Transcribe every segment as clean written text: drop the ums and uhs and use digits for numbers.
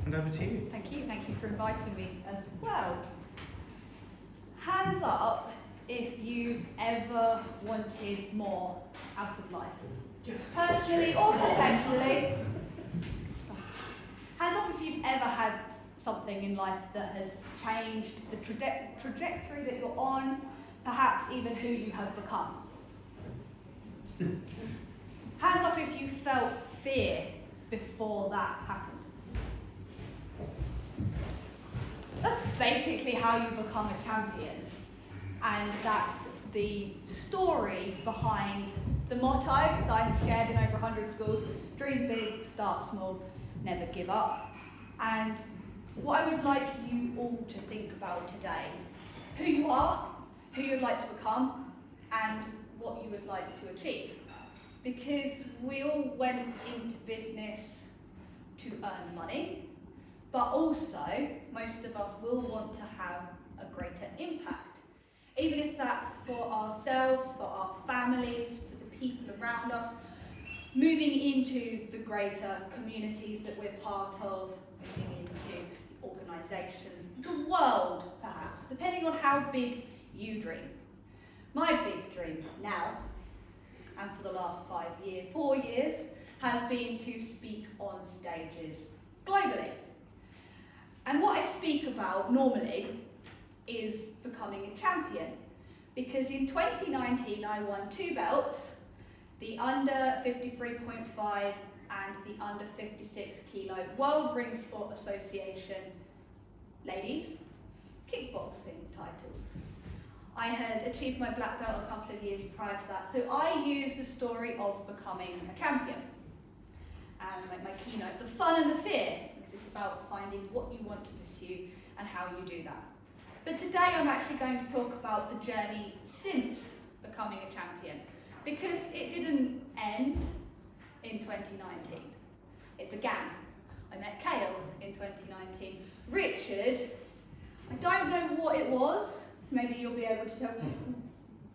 and over to you. Thank you for inviting me as well. Hands up if you've ever wanted more out of life, personally or professionally. Hands up if you've ever had something in life that has changed the trajectory that you're on, perhaps even who you have become. Hands up if you felt fear before that happened. That's basically how you become a champion, and that's the story behind the motto that I have shared in over 100 schools: dream big, start small, never give up. And what I would like you all to think about today: who you are, who you'd like to become, and what you would like to achieve. Because we all went into business to earn money, but also most of us will want to have a greater impact. Even if that's for ourselves, for our families, for the people around us, moving into the greater communities that we're part of, moving into organisations, the world perhaps, depending on how big you dream. My big dream now, and for the last 4 years, has been to speak on stages globally. And what I speak about normally is becoming a champion, because in 2019 I won 2 belts, the under 53.5 and the under 56 kilo World Ring Sport Association ladies kickboxing titles. I had achieved my black belt a couple of years prior to that, so I use the story of becoming a champion as my keynote, the fun and the fear, because it's about finding what you want to pursue and how you do that. But today I'm actually going to talk about the journey since becoming a champion, because it didn't end in 2019. It began. I met Kale in 2019. Richard, I don't know what it was, maybe you'll be able to tell me.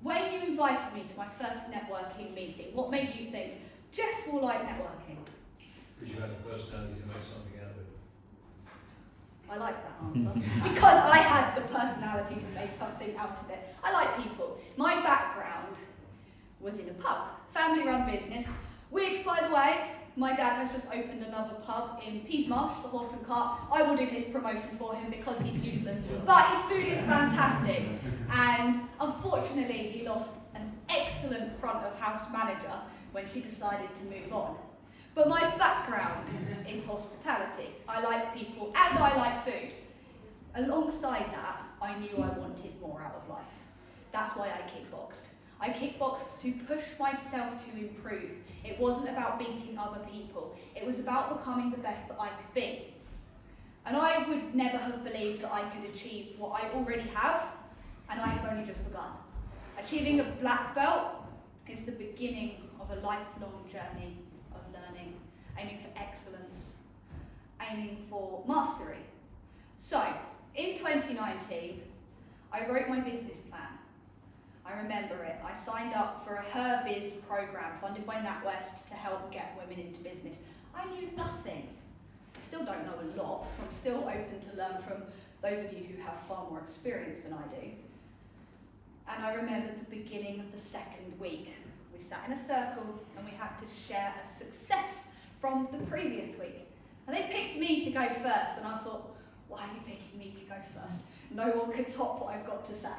When you invited me to my first networking meeting, what made you think, Jess will like networking? Because you had the personality to make something out of it. I like that answer. Because I had the personality to make something out of it. I like people. My background was in a pub, family-run business, which, by the way, my dad has just opened another pub in Peasmarsh, the Horse and Cart. I will do his promotion for him because he's useless. But his food is fantastic. And unfortunately, he lost an excellent front of house manager when she decided to move on. But my background is hospitality. I like people and I like food. Alongside that, I knew I wanted more out of life. That's why I kickboxed. I kickboxed to push myself to improve. It wasn't about beating other people. It was about becoming the best that I could be. And I would never have believed that I could achieve what I already have, and I have only just begun. Achieving a black belt is the beginning of a lifelong journey of learning, aiming for excellence, aiming for mastery. So, in 2019, I wrote my business plan. I remember it. I signed up for a Her Biz program funded by NatWest to help get women into business. I knew nothing. I still don't know a lot, so I'm still open to learn from those of you who have far more experience than I do. And I remember the beginning of the second week. We sat in a circle and we had to share a success from the previous week. And they picked me to go first, and I thought, why are you picking me to go first? No one could top what I've got to say.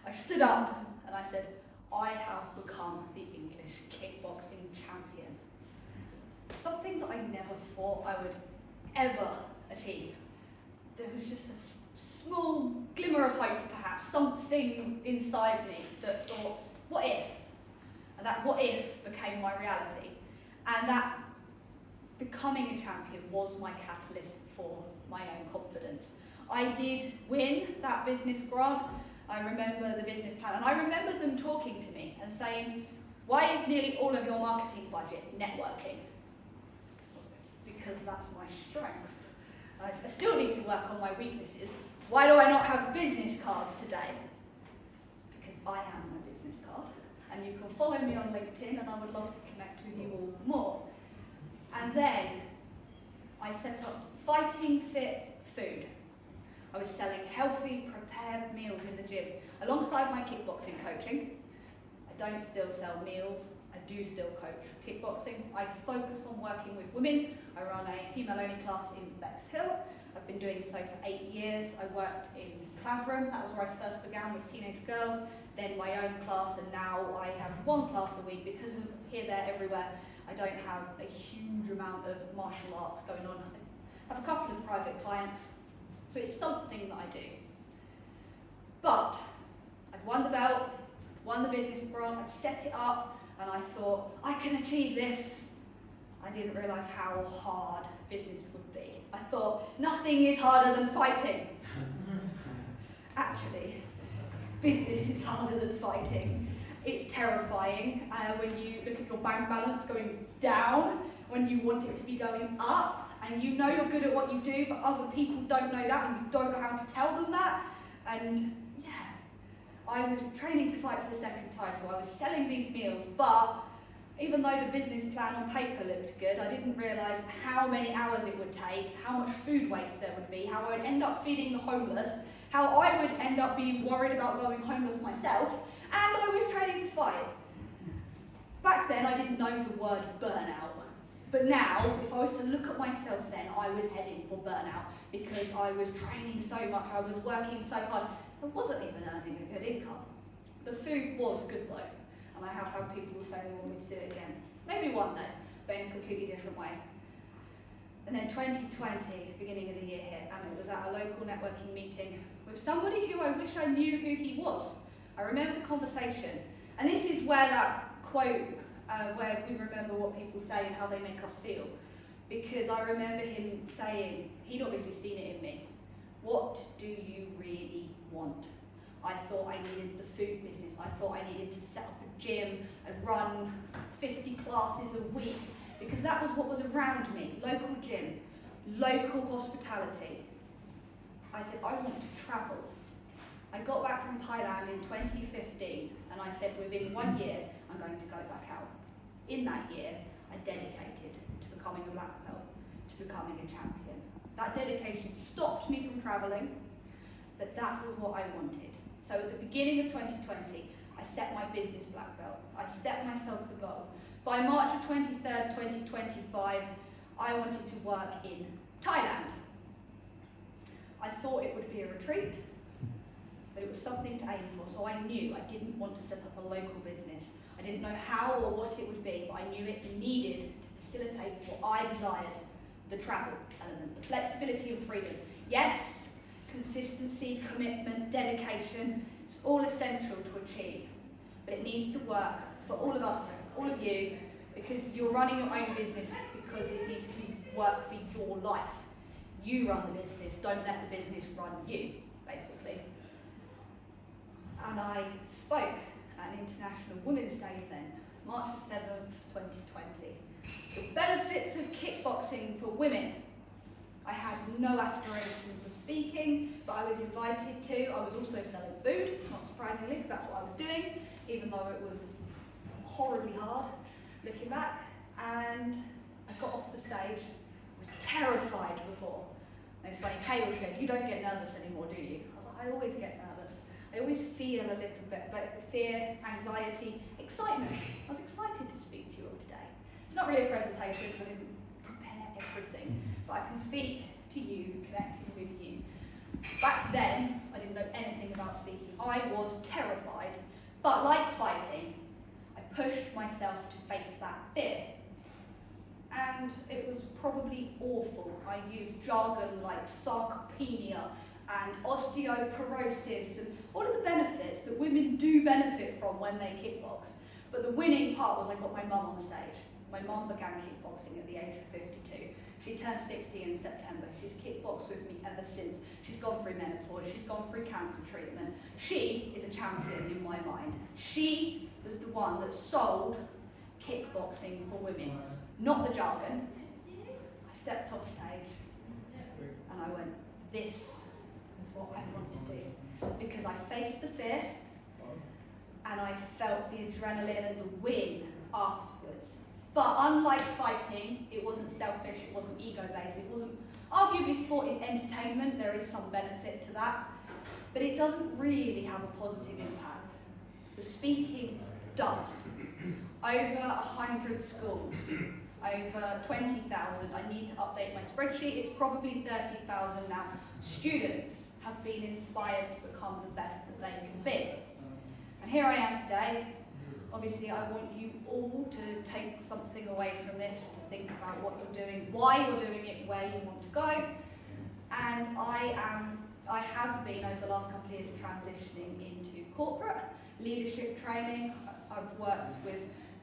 I stood up and I said, I have become the English kickboxing champion. Something that I never thought I would ever achieve. There was just a small glimmer of hope, perhaps, something inside me that thought, what if? And that what if became my reality. And that becoming a champion was my catalyst for my own confidence. I did win that business grant. I remember the business plan, and I remember them talking to me and saying, why is nearly all of your marketing budget networking? Because that's my strength. I still need to work on my weaknesses. Why do I not have business cards today? Because I am my business card, and you can follow me on LinkedIn, and I would love to connect with you all more. And then I set up fighting fit food. I was selling healthy, prepared meals in the gym, alongside my kickboxing coaching. I don't still sell meals, I do still coach kickboxing. I focus on working with women. I run a female-only class in Bexhill. I've been doing so for 8 years. I worked in Clavering, that was where I first began with teenage girls, then my own class, and now I have 1 class a week. Because of here, there, everywhere, I don't have a huge amount of martial arts going on. I have a couple of private clients, so it's something that I do. But I'd won the belt, won the business branch, I'd set it up, and I thought, I can achieve this. I didn't realise how hard business would be. I thought, nothing is harder than fighting. Actually, business is harder than fighting. It's terrifying when you look at your bank balance going down, when you want it to be going up, and you know you're good at what you do, but other people don't know that, and you don't know how to tell them that. And yeah, I was training to fight for the second time, so I was selling these meals, but even though the business plan on paper looked good, I didn't realise how many hours it would take, how much food waste there would be, how I would end up feeding the homeless, how I would end up being worried about going homeless myself, and I was training to fight. Back then, I didn't know the word burnout. But now, if I was to look at myself then, I was heading for burnout because I was training so much, I was working so hard. I wasn't even earning a good income. The food was good though, and I have had people say they want me to do it again. Maybe one day, but in a completely different way. And then 2020, beginning of the year hit, and it was at a local networking meeting with somebody who I wish I knew who he was. I remember the conversation, and this is where that quote, where we remember what people say and how they make us feel. Because I remember him saying, he'd obviously seen it in me, what do you really want? I thought I needed the food business. I thought I needed to set up a gym and run 50 classes a week, because that was what was around me. Local gym, local hospitality. I said, I want to travel. I got back from Thailand in 2015, and I said, within 1 year, I'm going to go back out. In that year, I dedicated to becoming a black belt, to becoming a champion. That dedication stopped me from travelling, but that was what I wanted. So at the beginning of 2020, I set my business black belt. I set myself the goal. By March of 23rd, 2025, I wanted to work in Thailand. I thought it would be a retreat, but it was something to aim for, so I knew I didn't want to set up a local business. I didn't know how or what it would be, but I knew it needed to facilitate what I desired, the travel element, the flexibility and freedom. Yes, consistency, commitment, dedication, it's all essential to achieve, but it needs to work for all of us, all of you, because you're running your own business because it needs to work for your life. You run the business, don't let the business run you, basically. And I spoke at an International Women's Day event, March the 7th, 2020. The benefits of kickboxing for women. I had no aspirations of speaking, but I was invited to. I was also selling food, not surprisingly, because that's what I was doing, even though it was horribly hard, looking back. And I got off the stage, I was terrified before. And it's funny, Kayla said, you don't get nervous anymore, do you? I was like, I always get nervous. I always feel a little bit, but fear, anxiety, excitement. I was excited to speak to you all today. It's not really a presentation because I didn't prepare everything, but I can speak to you, connecting with you. Back then, I didn't know anything about speaking. I was terrified, but like fighting, I pushed myself to face that fear. And it was probably awful. I used jargon like sarcopenia and osteoporosis and all of the benefits that women do benefit from when they kickbox. But the winning part was I got my mum on stage. My mum began kickboxing at the age of 52. She turned 60 in September. She's kickboxed with me ever since. She's gone through menopause. She's gone through cancer treatment. She is a champion in my mind. She was the one that sold kickboxing for women, not the jargon. I stepped off stage and I went, this is what I want to do. Because I faced the fear and I felt the adrenaline and the win afterwards. But unlike fighting, it wasn't selfish, it wasn't ego-based, it wasn't arguably sport is entertainment, there is some benefit to that, but it doesn't really have a positive impact. The speaking does. Over 100 schools, over 20,000, I need to update my spreadsheet, it's probably 30,000 now. Students have been inspired to become the best that they can be. And here I am today. Obviously, I want you all to take something away from this, to think about what you're doing, why you're doing it, where you want to go. And I have been, over the last couple of years, transitioning into corporate leadership training. I've worked with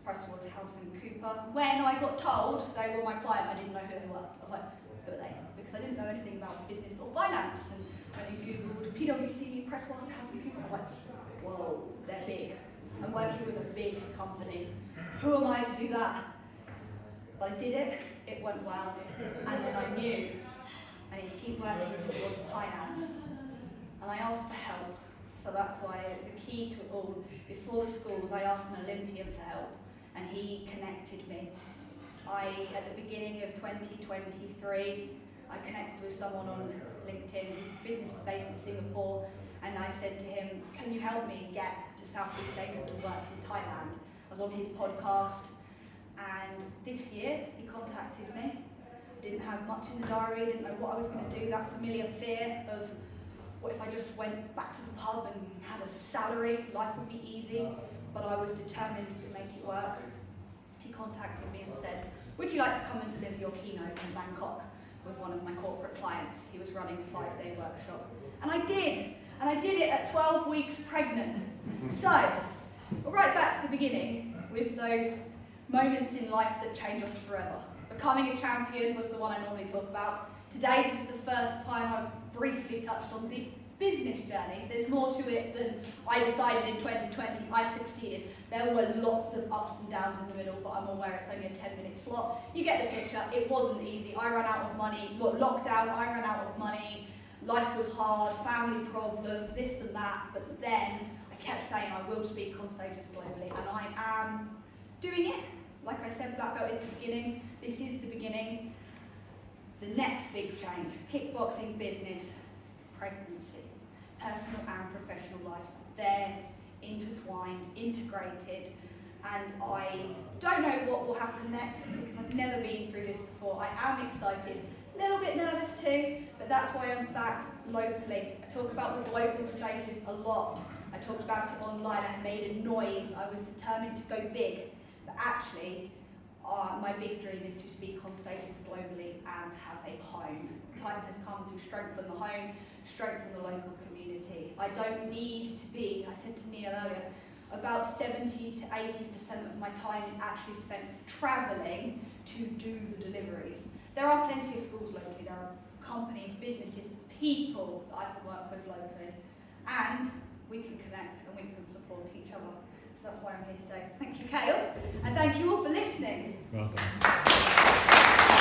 PricewaterhouseCoopers. When I got told they were my client, I didn't know who they were. I was like, who are they? Because I didn't know anything about business or finance. And when you Googled PwC, PricewaterhouseCoopers, I was like, whoa, they're big. I'm working with a big company. Who am I to do that? But I did it, it went well, and then I knew I need to keep working towards Thailand. And I asked for help. So that's why the key to it all, before the schools, I asked an Olympian for help, and he connected me. At the beginning of 2023, I connected with someone on LinkedIn. His business is based in Singapore, and I said to him, can you help me get to Southeast Asia to work in Thailand? I was on his podcast, and this year he contacted me. Didn't have much in the diary, didn't know what I was going to do, that familiar fear of what if I just went back to the pub and had a salary, life would be easy, but I was determined to make it work. He contacted me and said, would you like to come and deliver your keynote in Bangkok with one of my corporate clients? He was running a 5-day workshop. And I did it at 12 weeks pregnant. So, we're right back to the beginning with those moments in life that change us forever. Becoming a champion was the one I normally talk about. Today, this is the first time I've briefly touched on the business journey. There's more to it than I decided in 2020. I succeeded. There were lots of ups and downs in the middle, but I'm aware it's only a 10-minute slot. You get the picture. It wasn't easy. I ran out of money. Well, lockdown, I ran out of money. Life was hard, family problems, this and that. But then I kept saying I will speak on stages globally, and I am doing it. Like I said, black belt is the beginning. This is the beginning. The next big change, kickboxing business, pregnancy, personal and professional lives. They're intertwined, integrated, and I don't know what will happen next because I've never been through this before. I am excited, a little bit nervous too, but that's why I'm back locally. I talk about the global stages a lot. I talked about it online, I made a noise, I was determined to go big, but actually, my big dream is to speak on stages globally and have a home. Time has come to strengthen the home, strengthen the local community. I don't need to be, I said to Neil earlier, about 70 to 80% of my time is actually spent travelling to do the deliveries. There are plenty of schools locally, there are companies, businesses, people that I can work with locally, and we can connect and we can support each other. So that's why I'm here today. Thank you, Kale, and thank you all for listening. Well done.